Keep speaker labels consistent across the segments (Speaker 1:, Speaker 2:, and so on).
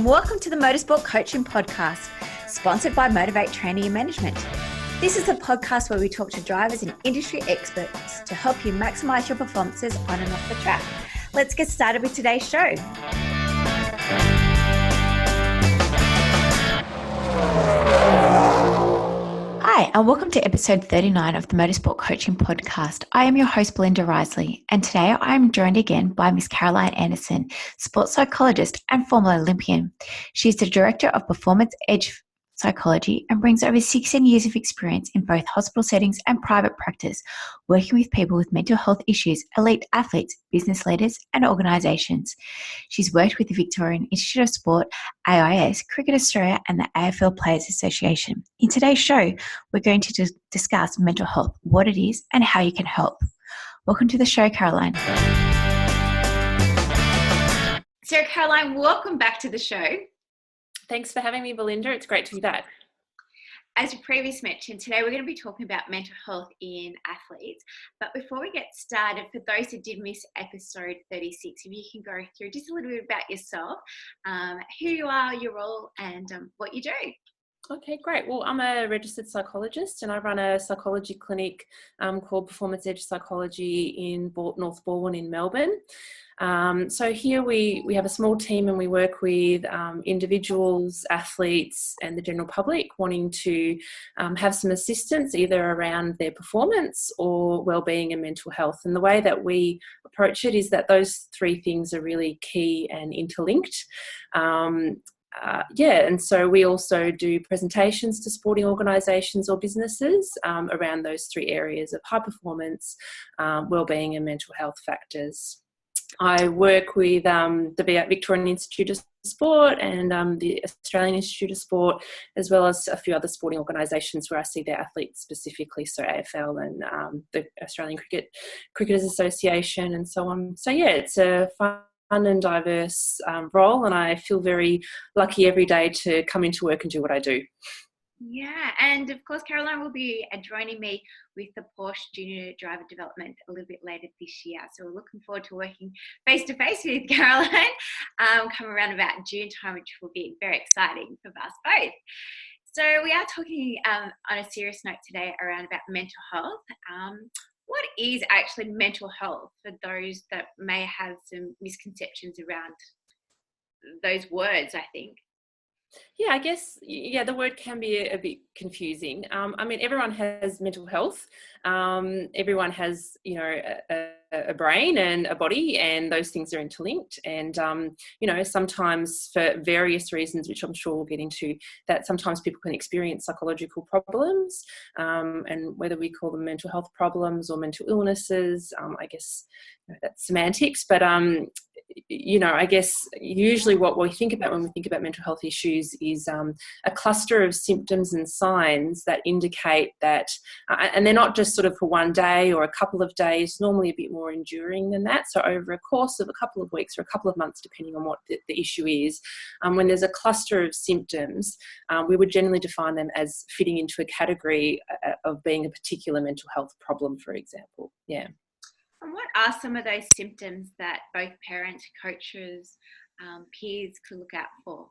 Speaker 1: welcome to the Motorsport Coaching Podcast, sponsored by Motivate Training and Management. This is a podcast where we talk to drivers and industry experts to help you maximize your performances on and off the track. Let's get started with today's show. Hi, and welcome to episode 39 of the Motorsport Coaching Podcast. I am your host, Belinda Risley, and today I am joined again by Miss Caroline Anderson, sports psychologist and former Olympian. She's the Director of Performance Edge Psychology and brings over 16 years of experience in both hospital settings and private practice, working with people with mental health issues, elite athletes, business leaders, and organisations. She's worked with the Victorian Institute of Sport, AIS, Cricket Australia, and the AFL Players Association. In today's show, we're going to discuss mental health, what it is, and how you can help. Welcome to the show, Caroline. So, Caroline, welcome back to the show.
Speaker 2: Thanks for having me, Belinda. It's great to be back.
Speaker 1: As you previously mentioned, today we're going to be talking about mental health in athletes. But before we get started, for those who did miss episode 36, if you can go through just a little bit about yourself, who you are, your role, and what you do.
Speaker 2: Okay, great. Well, I'm a registered psychologist and I run a psychology clinic called Performance Edge Psychology in North Balwyn in Melbourne. So here we have a small team and we work with individuals, athletes and the general public wanting to have some assistance either around their performance or wellbeing and mental health. And the way that we approach it is that those three things are really key and interlinked. And so we also do presentations to sporting organisations or businesses around those three areas of high performance, wellbeing and mental health factors. I work with the Victorian Institute of Sport and the Australian Institute of Sport, as well as a few other sporting organisations where I see their athletes specifically, so AFL and the Australian Cricketers Association and so on. So yeah, it's a fun and diverse role, and I feel very lucky every day to come into work and do what I do.
Speaker 1: Yeah, and of course Caroline will be joining me with the Porsche Junior Driver Development a little bit later this year. So we're looking forward to working face to face with Caroline come around about June time, which will be very exciting for us both. So we are talking on a serious note today around about mental health. What is actually mental health for those that may have some misconceptions around those words, I think?
Speaker 2: Yeah, I guess, the word can be a bit confusing. Everyone has mental health. Everyone has, a brain and a body, and those things are interlinked. And, sometimes for various reasons, which I'm sure we'll get into, that sometimes people can experience psychological problems, and whether we call them mental health problems or mental illnesses, I guess that's semantics. But, I guess usually what we think about when we think about mental health issues is a cluster of symptoms and signs that indicate that, and they're not just sort of for one day or a couple of days, normally a bit more enduring than that. So over a course of a couple of weeks or a couple of months, depending on what the issue is, when there's a cluster of symptoms, we would generally define them as fitting into a category of being a particular mental health problem, for example. Yeah.
Speaker 1: And what are some of those symptoms that both parents, coaches, peers could look out for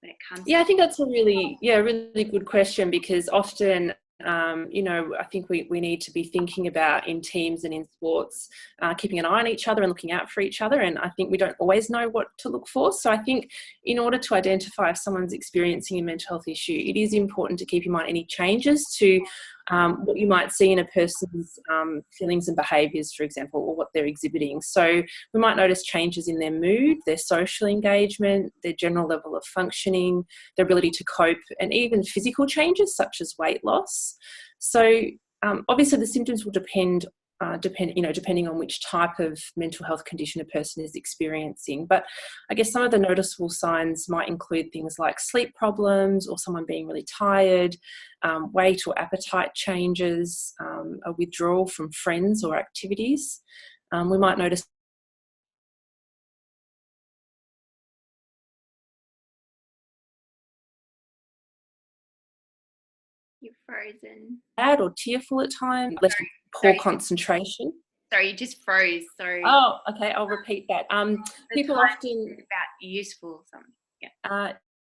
Speaker 1: when it comes
Speaker 2: I think that's a really good question, because often I think we need to be thinking about in teams and in sports, keeping an eye on each other and looking out for each other. And I think we don't always know what to look for. So I think in order to identify if someone's experiencing a mental health issue, it is important to keep in mind any changes to what you might see in a person's feelings and behaviours, for example, or what they're exhibiting. So we might notice changes in their mood, their social engagement, their general level of functioning, their ability to cope, and even physical changes such as weight loss. So obviously the symptoms will depending on which type of mental health condition a person is experiencing. But I guess some of the noticeable signs might include things like sleep problems or someone being really tired, weight or appetite changes, a withdrawal from friends or activities. We might notice
Speaker 1: You're frozen.
Speaker 2: sad or tearful at times, poor concentration.
Speaker 1: Sorry, you just froze. Sorry.
Speaker 2: Oh, okay. I'll repeat that. People often
Speaker 1: about useful something.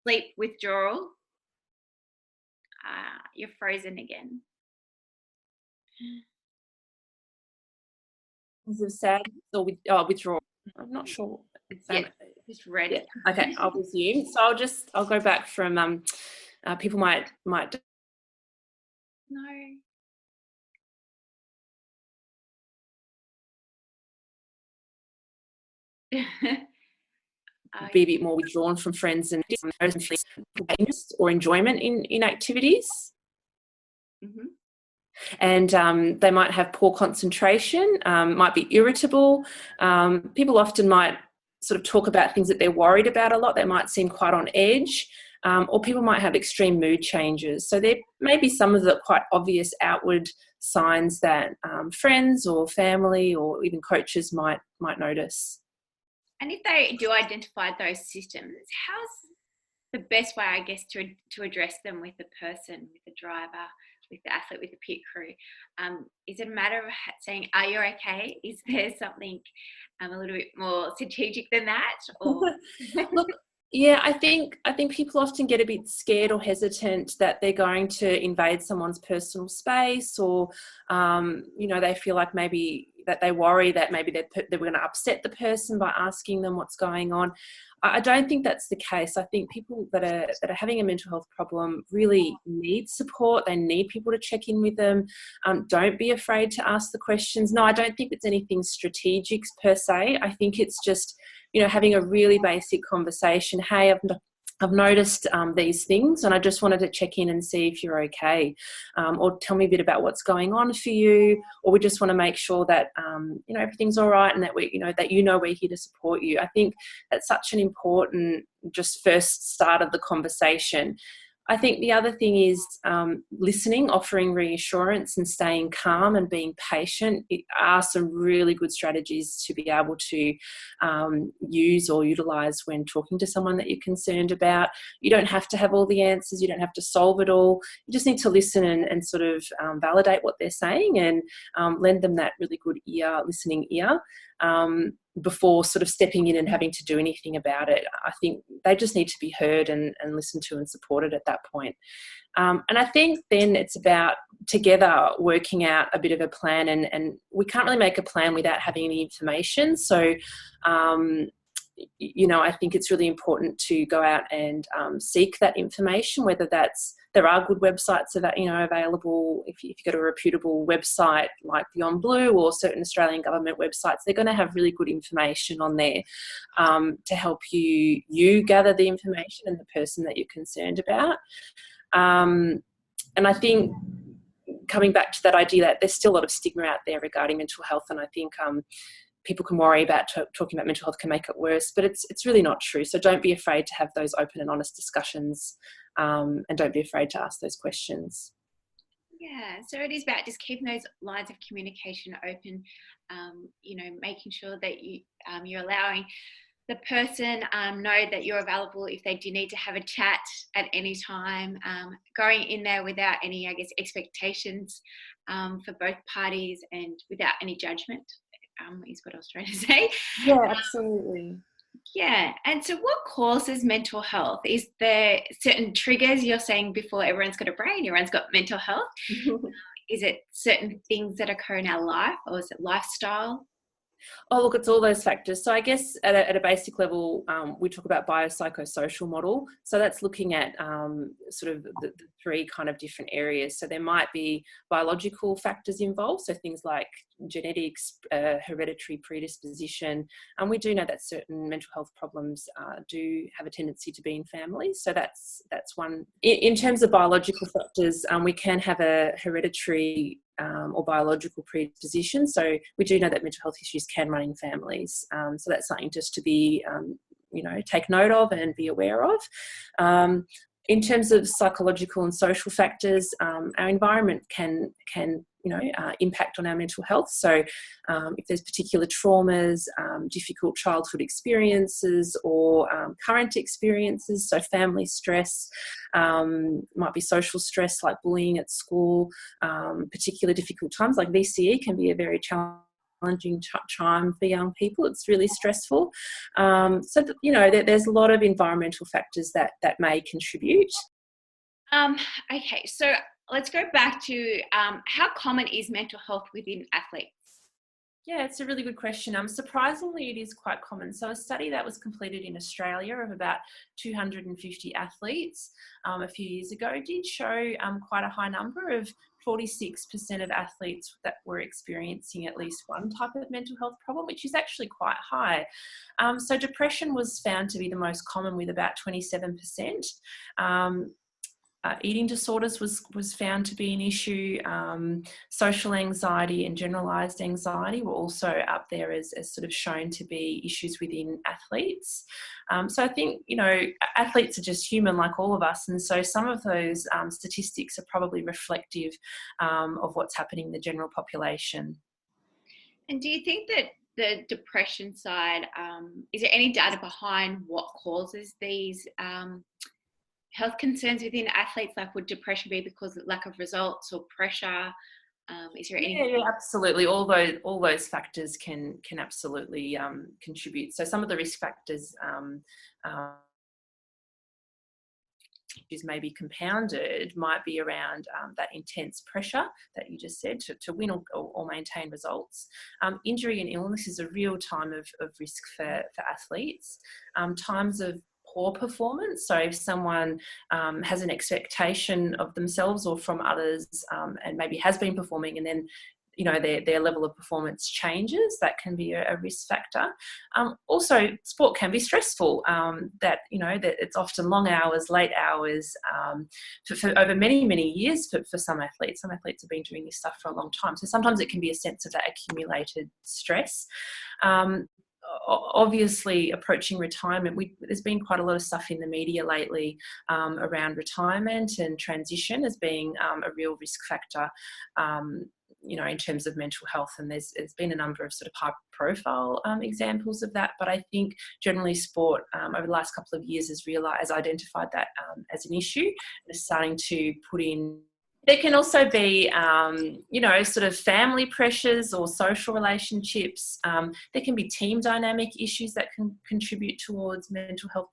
Speaker 1: Sleep withdrawal. You're frozen again.
Speaker 2: Of sadness or withdrawal. I'm not sure.
Speaker 1: Just red.
Speaker 2: Yeah. Okay, I'll resume. So I'll go back from people might
Speaker 1: No.
Speaker 2: be a bit more withdrawn from friends and or enjoyment in activities.
Speaker 1: Mm-hmm.
Speaker 2: And they might have poor concentration, might be irritable. People often might sort of talk about things that they're worried about a lot. They might seem quite on edge, or people might have extreme mood changes. So there may be some of the quite obvious outward signs that friends or family or even coaches might notice.
Speaker 1: And if they do identify those symptoms, how's the best way, I guess, to address them with the person, with the driver, with the athlete, with the pit crew? Is it a matter of saying, "Are you okay?" Is there something a little bit more strategic than that? Or
Speaker 2: look, yeah, I think people often get a bit scared or hesitant that they're going to invade someone's personal space, or they feel like maybe that they worry that maybe they're going to upset the person by asking them what's going on. I don't think that's the case. I think people that are having a mental health problem really need support. They need people to check in with them. Don't be afraid to ask the questions. No, I don't think it's anything strategic per se. I think it's just, having a really basic conversation. Hey, I've noticed these things, and I just wanted to check in and see if you're okay, or tell me a bit about what's going on for you, or we just want to make sure that everything's all right, and that we're here to support you. I think that's such an important just first start of the conversation. I think the other thing is listening, offering reassurance and staying calm and being patient. It are some really good strategies to be able to use or utilise when talking to someone that you're concerned about. You don't have to have all the answers. You don't have to solve it all. You just need to listen and sort of validate what they're saying and lend them that really good listening ear. Before sort of stepping in and having to do anything about it. I think they just need to be heard and listened to and supported at that point. And I think then it's about together working out a bit of a plan, and we can't really make a plan without having any information. So, I think it's really important to go out and seek that information, whether there are good websites available. If you go to a reputable website like Beyond Blue or certain Australian government websites, they're going to have really good information on there to help you gather the information and the person that you're concerned about. And I think coming back to that idea that there's still a lot of stigma out there regarding mental health, and I think people can worry about talking about mental health can make it worse, but it's really not true. So don't be afraid to have those open and honest discussions, and don't be afraid to ask those questions.
Speaker 1: Yeah, so it is about just keeping those lines of communication open, making sure that you're allowing the person know that you're available if they do need to have a chat at any time, going in there without any, I guess, expectations for both parties and without any judgment. Is what I was trying to say.
Speaker 2: Yeah, absolutely.
Speaker 1: Yeah. And so what causes mental health? Is there certain triggers? You're saying before everyone's got a brain, everyone's got mental health. Is it certain things that occur in our life, or is it lifestyle?
Speaker 2: Oh, look, it's all those factors. So I guess at a basic level, we talk about biopsychosocial model. So that's looking at sort of the three kind of different areas. So there might be biological factors involved, so things like genetics, hereditary predisposition. And we do know that certain mental health problems do have a tendency to be in families. So that's one. In terms of biological factors, we can have a hereditary or biological predisposition. So we do know that mental health issues can run in families. So that's something just to be, take note of and be aware of. In terms of psychological and social factors, our environment can impact on our mental health. So if there's particular traumas, difficult childhood experiences, or current experiences, so family stress, might be social stress like bullying at school, particular difficult times like VCE can be a very challenging challenging time for young people. It's really stressful. There's a lot of environmental factors that may contribute.
Speaker 1: Okay, so let's go back to how common is mental health within athletes?
Speaker 2: Yeah, it's a really good question. Surprisingly, it is quite common. So a study that was completed in Australia of about 250 athletes a few years ago did show quite a high number of 46% of athletes that were experiencing at least one type of mental health problem, which is actually quite high. So depression was found to be the most common with about 27%. Eating disorders was found to be an issue. Social anxiety and generalised anxiety were also up there as sort of shown to be issues within athletes. So I think, athletes are just human like all of us. And so some of those statistics are probably reflective of what's happening in the general population.
Speaker 1: And do you think that the depression side, is there any data behind what causes these health concerns within athletes? Like, would depression be because of lack of results or pressure? Is there any?
Speaker 2: Yeah, absolutely. All those factors can absolutely contribute. So some of the risk factors is maybe compounded might be around that intense pressure that you just said to win or maintain results. Injury and illness is a real time of risk for athletes. Times of poor performance. So if someone has an expectation of themselves or from others and maybe has been performing and then their level of performance changes, that can be a risk factor. Also, sport can be stressful. That it's often long hours, late hours, for over many, many years for some athletes. Some athletes have been doing this stuff for a long time. So sometimes it can be a sense of that accumulated stress. Obviously, approaching retirement, there's been quite a lot of stuff in the media lately around retirement and transition as being a real risk factor, in terms of mental health. And there's been a number of sort of high profile examples of that. But I think generally sport over the last couple of years has identified that as an issue and is starting to put in. There can also be, sort of family pressures or social relationships. There can be team dynamic issues that can contribute towards mental health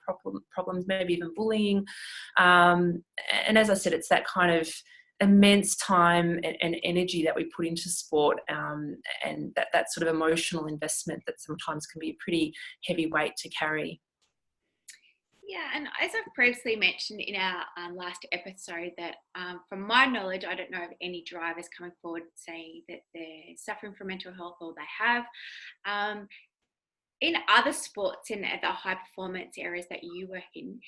Speaker 2: problems, maybe even bullying. And as I said, it's that kind of immense time and energy that we put into sport, and that sort of emotional investment that sometimes can be a pretty heavy weight to carry.
Speaker 1: Yeah, and as I've previously mentioned in our last episode, that from my knowledge, I don't know of any drivers coming forward saying that they're suffering from mental health or they have. In other sports in the high performance areas that you work in,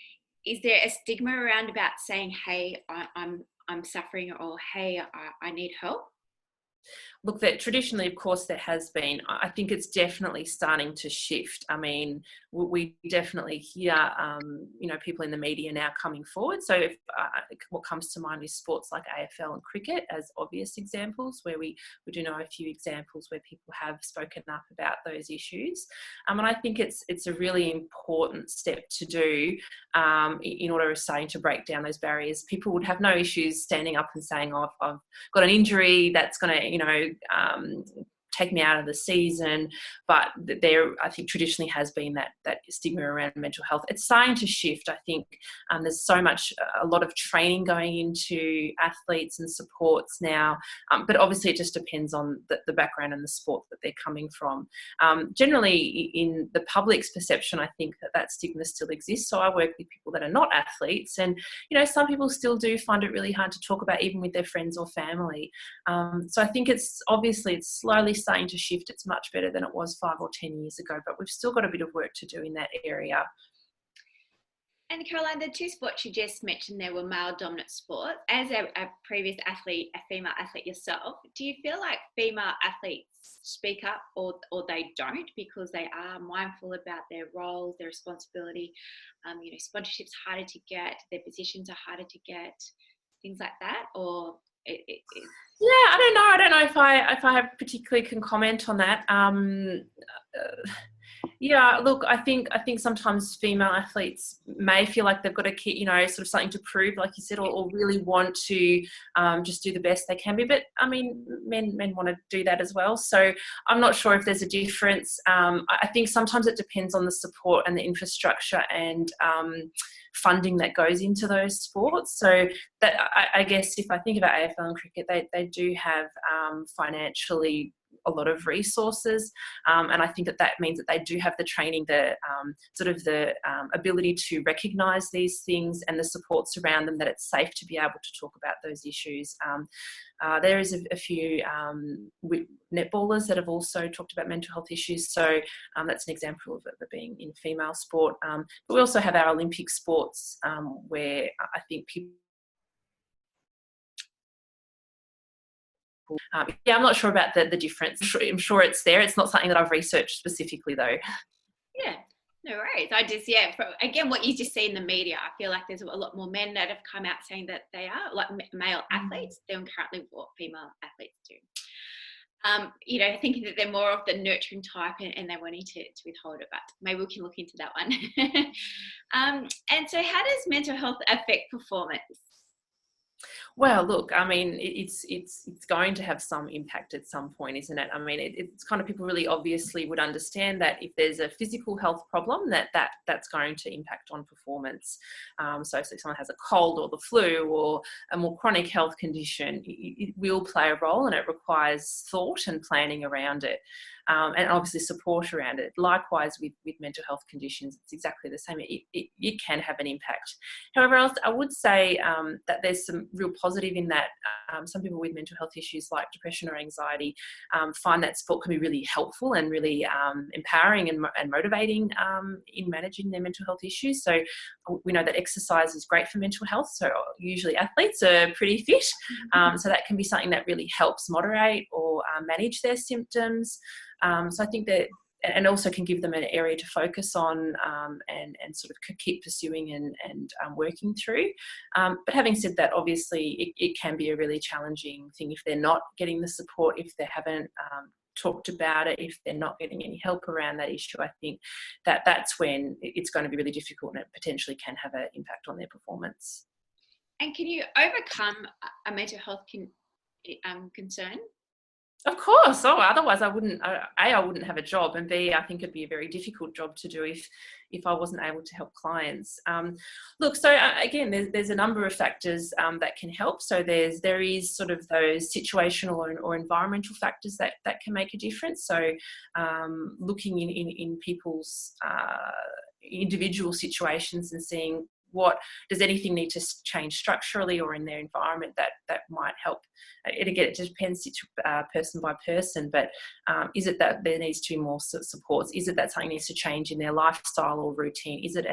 Speaker 1: is there a stigma around about saying, "Hey, I'm suffering," or "Hey, I need help"?
Speaker 2: Look, that traditionally, of course, there has been. I think it's definitely starting to shift. I mean, we definitely hear, people in the media now coming forward. So if what comes to mind is sports like AFL and cricket as obvious examples, where we do know a few examples where people have spoken up about those issues. And I think it's a really important step to do in order of starting to break down those barriers. People would have no issues standing up and saying, "Oh, I've got an injury that's going to, take me out of the season." But there, I think traditionally has been that stigma around mental health. It's starting to shift. I think there's a lot of training going into athletes and supports now, but obviously it just depends on the background and the sport that they're coming from. Generally, in the public's perception, I think that stigma still exists. So I work with people that are not athletes, and some people still do find it really hard to talk about, even with their friends or family. So I think it's slowly starting to shift. It's much better than it was 5 or 10 years ago, but we've still got a bit of work to do in that area.
Speaker 1: And Caroline, the two sports you just mentioned there were male dominant sports. As a previous athlete, a female athlete yourself, do you feel like female athletes speak up or they don't because they are mindful about their roles, their responsibility? Sponsorships harder to get, their positions are harder to get, things like that, or
Speaker 2: Yeah, I don't know if I particularly can comment on that. Yeah, look, I think sometimes female athletes may feel like they've got to keep, sort of something to prove, like you said, or really want to just do the best they can be. But I mean, men want to do that as well. So I'm not sure if there's a difference. I think sometimes it depends on the support and the infrastructure and funding that goes into those sports. So that I guess if I think about AFL and cricket, they do have financially a lot of resources, and I think that means that they do have the training, the ability to recognise these things and the supports around them, that it's safe to be able to talk about those issues. There is a few netballers that have also talked about mental health issues, so that's an example of it being in female sport. But we also have our Olympic sports, where I think people yeah, I'm not sure about the difference. I'm sure it's there. It's not something that I've researched specifically, though.
Speaker 3: Yeah, no worries. Again, what you just see in the media, I feel like there's a lot more men that have come out saying that they are like male athletes than currently what female athletes do. Thinking that they're more of the nurturing type and they're wanting to withhold it, but maybe we can look into that one. And so how does mental health affect performance?
Speaker 2: Well, look, I mean, it's going to have some impact at some point, isn't it? I mean, it's kind of, people really obviously would understand that if there's a physical health problem, that's going to impact on performance. So if someone has a cold or the flu or a more chronic health condition, it will play a role, and it requires thought and planning around it. And obviously support around it. Likewise with mental health conditions, it's exactly the same. It can have an impact. However, I would say that there's some real positive in that. Some people with mental health issues like depression or anxiety find that sport can be really helpful and really empowering and motivating in managing their mental health issues. So we know that exercise is great for mental health. So usually athletes are pretty fit. So that can be something that really helps moderate or manage their symptoms. So I think that, and also can give them an area to focus on and sort of keep pursuing and working through. But having said that, obviously it can be a really challenging thing if they're not getting the support, if they haven't talked about it, if they're not getting any help around that issue. I think that's when it's going to be really difficult, and it potentially can have an impact on their performance.
Speaker 3: And can you overcome a mental health concern?
Speaker 2: Of course. Oh, otherwise I wouldn't have a job, and B, I think it'd be a very difficult job to do if I wasn't able to help clients. Look, so again, there's a number of factors that can help. So there is sort of those situational or environmental factors that can make a difference. So looking in people's individual situations and seeing what does anything need to change structurally or in their environment that might help. And again, it depends person by person, but is it that there needs to be more supports? Is it that something needs to change in their lifestyle or routine? Is it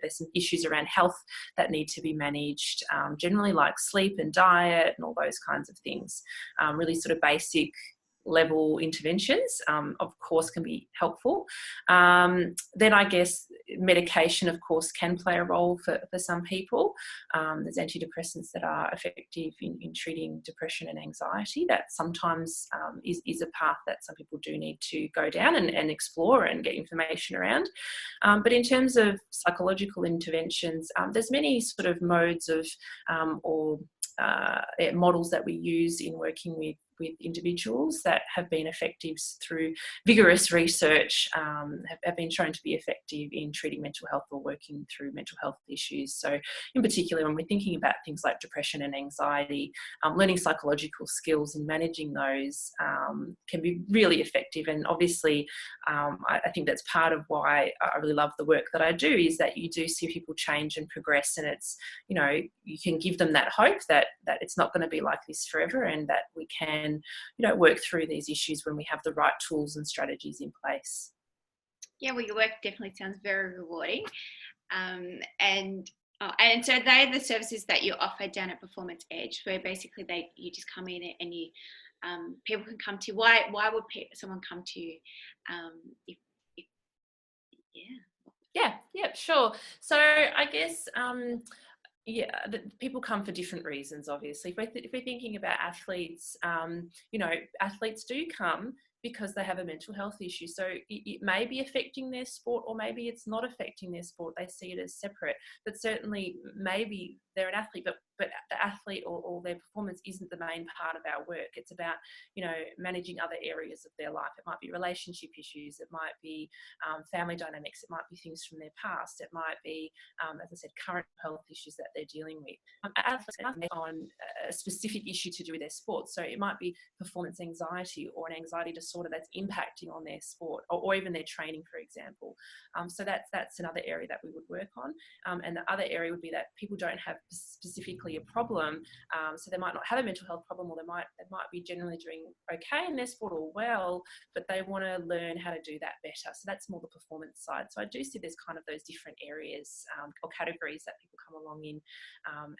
Speaker 2: there's some issues around health that need to be managed, generally like sleep and diet and all those kinds of things. Really sort of basic level interventions, of course, can be helpful. Then I guess medication, of course, can play a role for some people. There's antidepressants that are effective in treating depression and anxiety. That sometimes is a path that some people do need to go down and explore and get information around. But in terms of psychological interventions, there's many sort of modes of models that we use in working with individuals that have been effective through vigorous research, have been shown to be effective in treating mental health or working through mental health issues. So in particular, when we're thinking about things like depression and anxiety, learning psychological skills and managing those can be really effective. And obviously, I think that's part of why I really love the work that I do, is that you do see people change and progress, and it's, you can give them that hope that it's not going to be like this forever, and that we can work through these issues when we have the right tools and strategies in place.
Speaker 3: Yeah, well, your work definitely sounds very rewarding. And so they're the services that you offer down at Performance Edge, where basically you just come in and you people can come to you. Why would someone come to you?
Speaker 2: Yeah, sure. So I guess people come for different reasons, obviously. If we're thinking about athletes, athletes do come because they have a mental health issue. So it may be affecting their sport, or maybe it's not affecting their sport. They see it as separate. But certainly maybe they're an athlete, but the athlete or their performance isn't the main part of our work. It's about, managing other areas of their life. It might be relationship issues. It might be family dynamics. It might be things from their past. It might be, as I said, current health issues that they're dealing with. Athletes on a specific issue to do with their sport. So it might be performance anxiety or an anxiety disorder that's impacting on their sport, or even their training, for example. So that's another area that we would work on. And the other area would be that people don't have specifically a problem. So they might not have a mental health problem, or they might be generally doing okay in their sport or well, but they want to learn how to do that better. So that's more the performance side. So I do see there's kind of those different areas or categories that people come along in,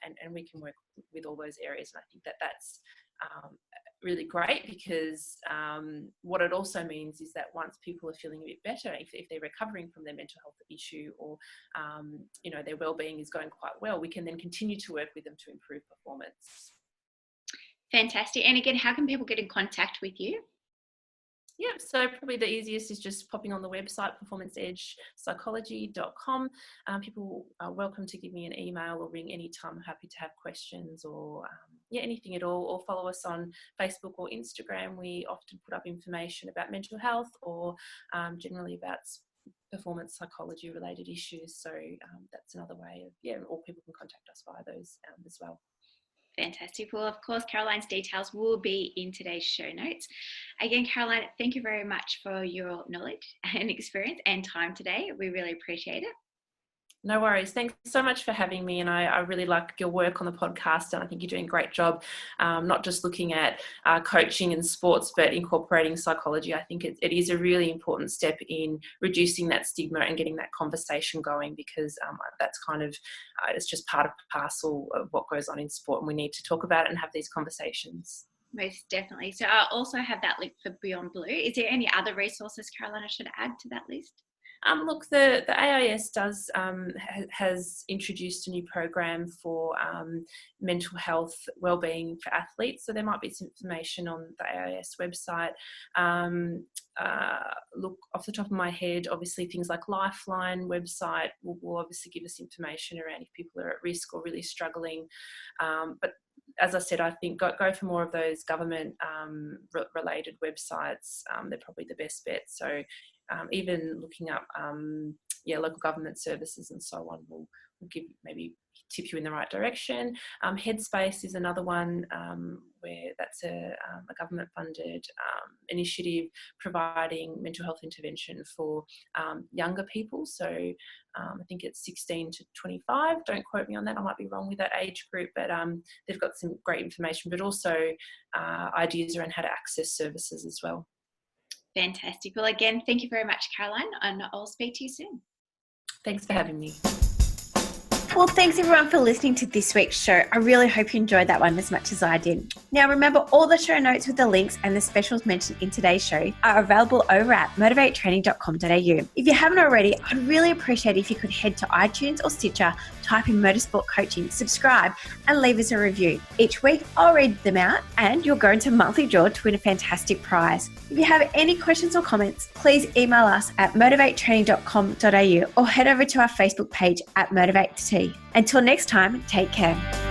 Speaker 2: and we can work with all those areas. And I think that's really great, because what it also means is that once people are feeling a bit better, if they're recovering from their mental health issue, or their wellbeing is going quite well, we can then continue to work with them to improve performance.
Speaker 3: Fantastic. And again, how can people get in contact with you?
Speaker 2: Yeah, so probably the easiest is just popping on the website, performanceedgepsychology.com. People are welcome to give me an email or ring anytime. I'm happy to have questions or anything at all, or follow us on Facebook or Instagram. We often put up information about mental health, or generally about performance psychology related issues. So that's another way of, or people can contact us via those as well.
Speaker 3: Fantastic. Well, of course, Caroline's details will be in today's show notes. Again, Caroline, thank you very much for your knowledge and experience and time today. We really appreciate it.
Speaker 2: No worries. Thanks so much for having me. And I really like your work on the podcast, and I think you're doing a great job, not just looking at coaching and sports, but incorporating psychology. I think it is a really important step in reducing that stigma and getting that conversation going, because that's kind of, it's just part of parcel of what goes on in sport, and we need to talk about it and have these conversations.
Speaker 3: Most definitely. So I'll also have that link for Beyond Blue. Is there any other resources, Caroline, I should add to that list?
Speaker 2: Look, the AIS has introduced a new program for mental health wellbeing for athletes. So there might be some information on the AIS website. Look, off the top of my head, obviously things like Lifeline website will obviously give us information around if people are at risk or really struggling. But as I said, I think go for more of those government related websites. They're probably the best bet. So even looking up local government services and so on will maybe tip you in the right direction. Headspace is another one where that's a government funded initiative providing mental health intervention for younger people. So I think it's 16 to 25. Don't quote me on that. I might be wrong with that age group, but they've got some great information, but also ideas around how to access services as well.
Speaker 3: Fantastic. Well, again, thank you very much, Caroline, and I'll speak to you soon.
Speaker 2: Thanks for having me.
Speaker 1: Well, thanks everyone for listening to this week's show. I really hope you enjoyed that one as much as I did. Now, remember, all the show notes with the links and the specials mentioned in today's show are available over at motivatetraining.com.au. If you haven't already, I'd really appreciate if you could head to iTunes or Stitcher, type in Motorsport Coaching, subscribe, and leave us a review. Each week, I'll read them out, and you'll go into monthly draw to win a fantastic prize. If you have any questions or comments, please email us at motivatetraining.com.au or head over to our Facebook page at Motivate to Tea. Until next time, take care.